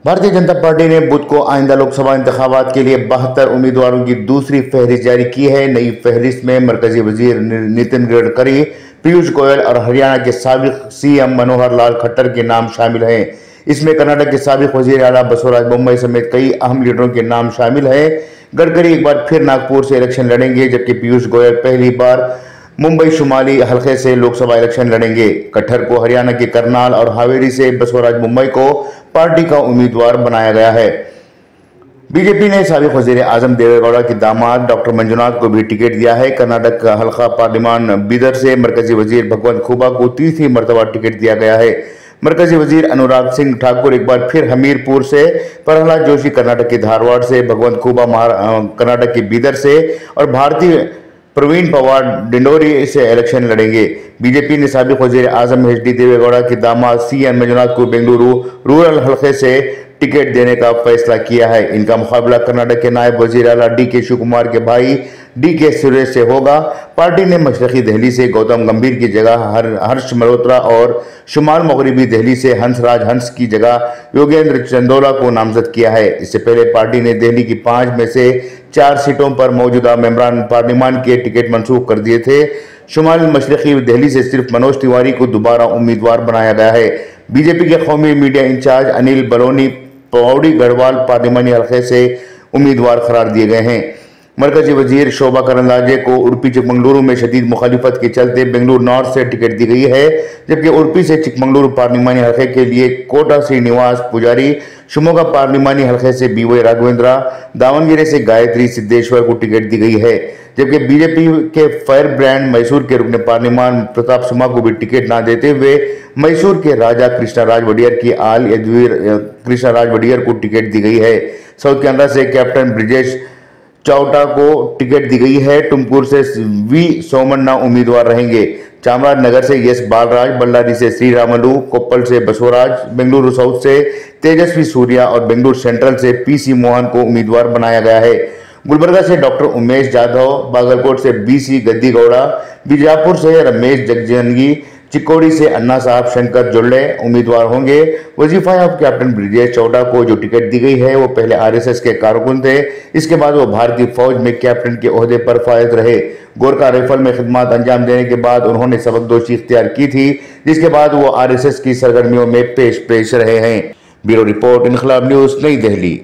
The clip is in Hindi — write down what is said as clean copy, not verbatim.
भारतीय जनता पार्टी ने बुध को आइंदा लोकसभा इंतखाबात के लिए 72 उम्मीदवारों की दूसरी फहरिस्त जारी की है। नई फहरिस्त में मरकजी वजीर नितिन गडकरी, पीयूष गोयल और हरियाणा के साबिक सीएम मनोहर लाल खट्टर के नाम शामिल हैं। इसमें कर्नाटक के साबिक वजीर आला बसवराज बोम्मई समेत कई अहम लीडरों के नाम शामिल हैं। गडकरी एक बार फिर नागपुर से इलेक्शन लड़ेंगे, जबकि पीयूष गोयल पहली बार मुंबई शुमाली हल्के से लोकसभा इलेक्शन लड़ेंगे। खट्टर को हरियाणा के करनाल और हावेरी से, बसवराज बोम्मई को पार्टी का उम्मीदवार बनाया गया है। बीजेपी ने साबिक वजीर आजम देवेगौड़ा के दामाद डॉक्टर मंजुनाथ को भी टिकट दिया है। कर्नाटक का हल्का पार्लिमान बीदर से मरकजी वजीर भगवंत खुबा को तीसरी मर्तबा टिकट दिया गया है। मरकजी वजीर अनुराग सिंह ठाकुर एक बार फिर हमीरपुर से, प्रहलाद जोशी कर्नाटक के धारवाड़ से, भगवंत खुबा कर्नाटक के बीदर से और भारतीय प्रवीण पवार डिंडोरी से इलेक्शन लड़ेंगे। बीजेपी ने साबिक वजीर आजम एच डी देवेगौड़ा के दामाद सीएन मंजुनाथ को बेंगलुरु रूरल हल्के से टिकट देने का फैसला किया है। इनका मुकाबला कर्नाटक के नायब वजीर आला डी के शिवकुमार के भाई डी के सुरेश से होगा। पार्टी ने मशरकी दिल्ली से गौतम गंभीर की जगह हर्ष मल्होत्रा और शुमाल मगरबी दिल्ली से हंसराज हंस की जगह योगेंद्र चंदोला को नामजद किया है। इससे पहले पार्टी ने दिल्ली की 5 में से 4 सीटों पर मौजूदा मेंबरान पार्लियामान के टिकट मंसूख कर दिए थे। शुमाल मशरकी दिल्ली से सिर्फ मनोज तिवारी को दोबारा उम्मीदवार बनाया गया है। बीजेपी के कौमी मीडिया इंचार्ज अनिल बलोनी पौड़ी गढ़वाल पार्लिमानी हल्के से उम्मीदवार करार दिए गए हैं। मरकजी वजीर शोभा करंदलाजे को उडुपी चिकमंगलुरु में शदीद मुखालिफत के चलते बेंगलुरु नॉर्थ से टिकट दी गई है, जबकि उडुपी से चिकमंगलुरु पार्लिमानी हल्के के लिए कोटा श्रीनिवास पुजारी, शिमोगा पार्लिमानी हल्के से बीवाई राघवेंद्रा, दावनगिरी से गायत्री सिद्धेश्वर को टिकट दी गई है। जबकि बीजेपी के फायर ब्रांड मैसूर के रुकने पार्लिमान प्रताप सुमा को भी टिकट न देते हुए मैसूर के राजा कृष्णराज वडियर की आल यदुवीर कृष्णराज वडियर को टिकट दी गई है। साउथ कैनरा से कैप्टन ब्रिजेश चौटा को टिकट दी गई है। टुमकुर से वी सोमन्ना उम्मीदवार रहेंगे। चामराजनगर से यस बालराज, बल्लारी से श्रीरामुलु, कोप्पल से बसवराज, बेंगलुरु साउथ से तेजस्वी सूर्या और बेंगलुरु सेंट्रल से पीसी मोहन को उम्मीदवार बनाया गया है। गुलबर्गा से डॉक्टर उमेश जाधव, बागलकोट से बीसी गद्दीगौड़ा, बीजापुर से रमेश जगजनगी, चिक्कोड़ी से अन्ना साहब शंकर जुल्ले उम्मीदवार होंगे। वजीफा ऑफ कैप्टन ब्रिजेश चौटा को जो टिकट दी गई है वो पहले आरएसएस के कारकुन थे। इसके बाद वो भारतीय फौज में कैप्टन के ओहदे पर फायद रहे। गोरखा राइफल में खिदमत अंजाम देने के बाद उन्होंने सबकदोशी इख्तियार की थी, जिसके बाद वो आरएसएस की सरगर्मियों में पेश रहे हैं। ब्यूरो रिपोर्ट, इनकलाब न्यूज, नई दिल्ली।